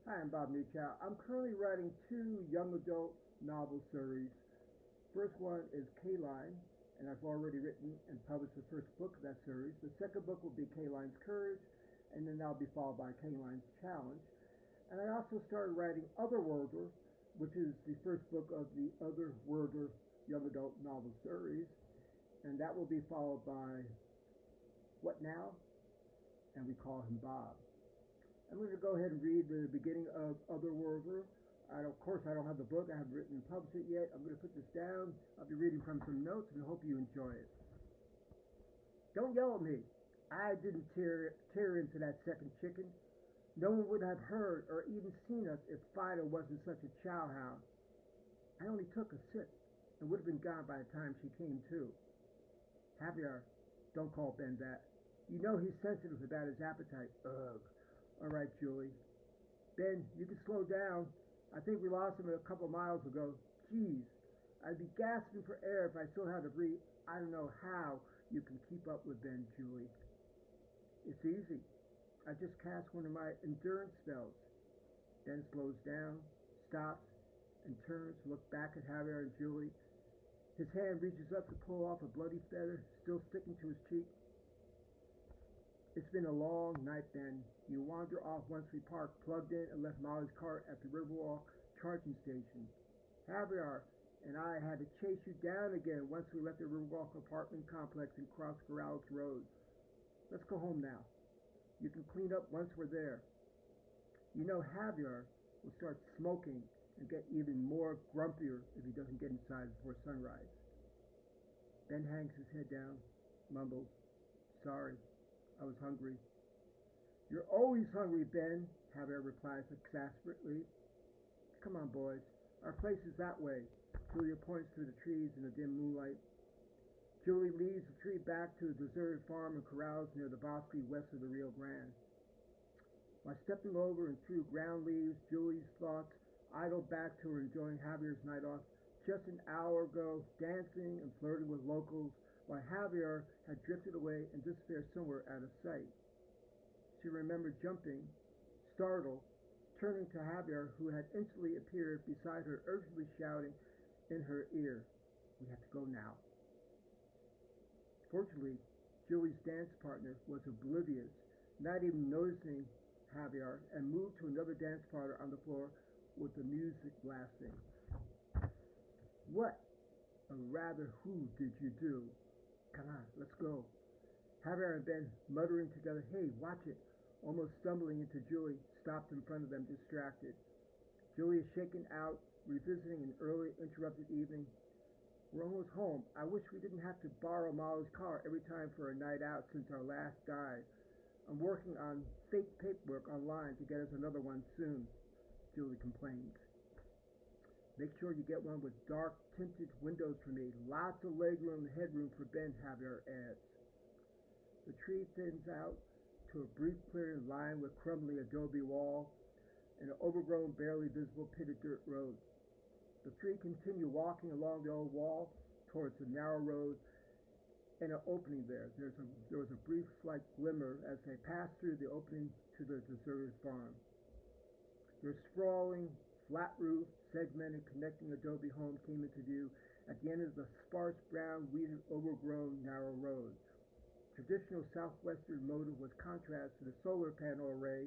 Hi, I'm Bob Newchow. I'm currently writing two young adult novel series. First one is CALINE, and I've already written and published the first book of that series. The second book will be CALINE'S COURAGE, and then that'll be followed by CALINE'S Challenge. And I also started writing OTHERWORLDER, which is the first book of the OTHERWORLDER young adult novel series, and that will be followed by What Now? And we call him Bob. I'm going to go ahead and read the beginning of Otherworlder. Of course, I don't have the book. I haven't written and published it yet. I'm going to put this down. I'll be reading from some notes and hope you enjoy it. Don't yell at me. I didn't tear into that second chicken. No one would have heard or even seen us if Fido wasn't such a chow hound. I only took a sip and would have been gone by the time she came to. Javier, don't call Ben that. You know he's sensitive about his appetite. Ugh. All right, Julie. Ben, you can slow down. I think we lost him a couple miles ago. Geez, I'd be gasping for air if I still had to breathe. I don't know how you can keep up with Ben, Julie. It's easy. I just cast one of my endurance spells. Ben slows down, stops, and turns to look back at Javier and Julie. His hand reaches up to pull off a bloody feather still sticking to his cheek. It's been a long night, Ben. You wander off once we parked, plugged in, and left Molly's car at the Riverwalk charging station. Javier and I had to chase you down again once we left the Riverwalk apartment complex and crossed Corrales Road. Let's go home now. You can clean up once we're there. You know Javier will start smoking and get even more grumpier if he doesn't get inside before sunrise. Ben hangs his head down, mumbles, Sorry. I was hungry. You're always hungry, Ben, Javier replies exasperately. Come on, boys. Our place is that way. Julia points to the trees in the dim moonlight. Julie leads the tree back to a deserted farm and corrals near the bosque west of the Rio Grande. While stepping over and through ground leaves, Julie's thoughts idled back to her enjoying Javier's night off just an hour ago, dancing and flirting with locals, while Javier had drifted away and disappeared somewhere out of sight. She remembered jumping, startled, turning to Javier, who had instantly appeared beside her, urgently shouting in her ear, We have to go now. Fortunately, Julie's dance partner was oblivious, not even noticing Javier, and moved to another dance partner on the floor with the music blasting. What, or rather who did you do? Come on, let's go. Javier and Ben, muttering together, Hey, watch it, almost stumbling into Julie, stopped in front of them, distracted. Julie is shaken out, revisiting an early, interrupted evening. We're almost home. I wish we didn't have to borrow Molly's car every time for a night out since our last dive. I'm working on fake paperwork online to get us another one soon, Julie complains. Make sure you get one with dark tinted windows for me. Lots of legroom and headroom for Ben, Javier adds. The tree thins out to a brief clearing lined with crumbling adobe wall and an overgrown, barely visible pitted dirt road. The three continue walking along the old wall towards the narrow road and an opening there. There was a brief slight glimmer as they passed through the opening to the deserted farm. Their sprawling, flat-roofed, segmented, connecting adobe home came into view at the end of the sparse, brown, weeded, overgrown, narrow road. Traditional southwestern motive was contrast to the solar panel array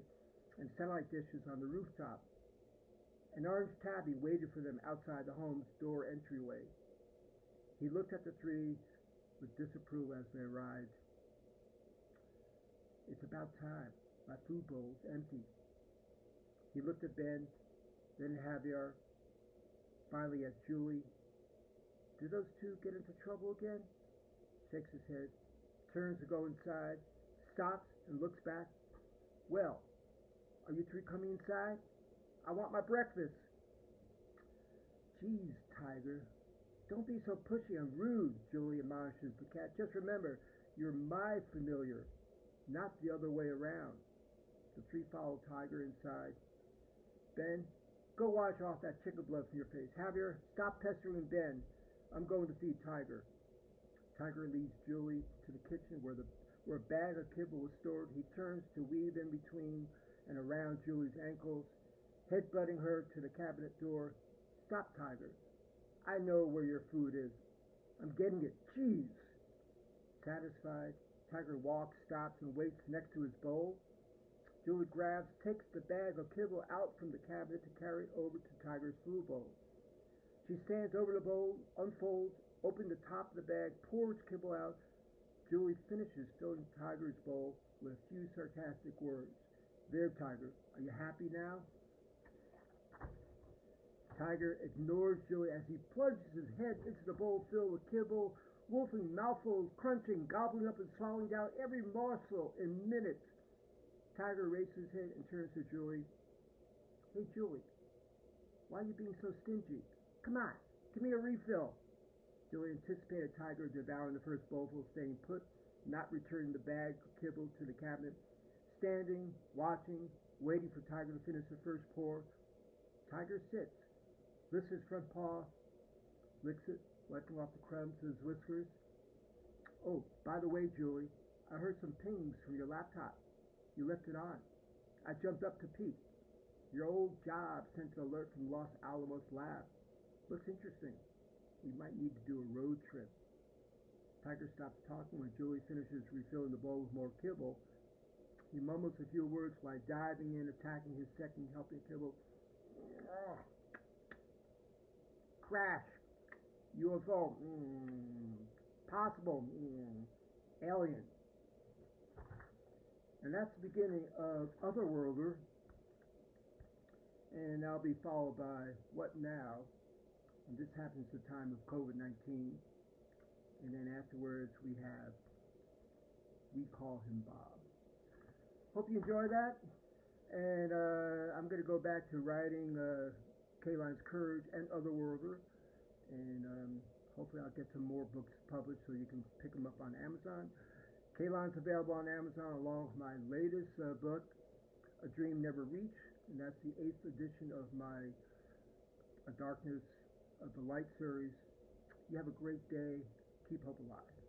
and satellite dishes on the rooftop. An orange tabby waited for them outside the home's door entryway. He looked at the three with disapproval as they arrived. It's about time. My food bowl's empty. He looked at Ben, then Javier, finally at Julie. Did those two get into trouble again? Shakes his head, turns to go inside, stops and looks back. Well, are you three coming inside? I want my breakfast. Geez, Tiger, don't be so pushy and rude, Julie admonishes the cat. Just remember, you're my familiar, not the other way around. The three follow Tiger inside. Ben, go wash off that chicken blood from your face. Javier, stop pestering Ben. I'm going to feed Tiger. Tiger leads Julie to the kitchen where a bag of kibble was stored. He turns to weave in between and around Julie's ankles. headbutting her to the cabinet door. Stop, Tiger. I know where your food is. I'm getting it. Jeez. Satisfied, Tiger walks, stops, and waits next to his bowl. Julie grabs, takes the bag of kibble out from the cabinet to carry it over to Tiger's food bowl. She stands over the bowl, unfolds, opens the top of the bag, pours kibble out. Julie finishes filling Tiger's bowl with a few sarcastic words. There, Tiger, are you happy now? Tiger ignores Julie as he plunges his head into the bowl filled with kibble, wolfing mouthfuls, crunching, gobbling up and swallowing down every morsel in minutes. Tiger raises his head and turns to Julie. Hey, Julie, why are you being so stingy? Come on, give me a refill. Julie anticipated Tiger devouring the first bowlful, staying put, not returning the bag of kibble to the cabinet, standing, watching, waiting for Tiger to finish the first pour. Tiger sits, lifts his front paw, licks it, wiping off the crumbs with his whiskers. Oh, by the way, Julie, I heard some pings from your laptop. You left it on. I jumped up to peek. Your old job sent an alert from Los Alamos lab. Looks interesting. We might need to do a road trip. Tiger stops talking when Julie finishes refilling the bowl with more kibble. He mumbles a few words while diving in, attacking his second helping kibble. Crash. UFO. Possible. Alien. And that's the beginning of Otherworlder. And that'll be followed by What Now? And this happens at the time of COVID-19. And then afterwards we have We Call Him Bob. Hope you enjoy that. And I'm going to go back to writing CALINE'S COURAGE and Otherworlder. And hopefully I'll get some more books published so you can pick them up on Amazon. CALINE's available on Amazon along with my latest book, A Dream Never Reached, and that's the 8th edition of my A Darkness of the Light series. You have a great day. Keep hope alive.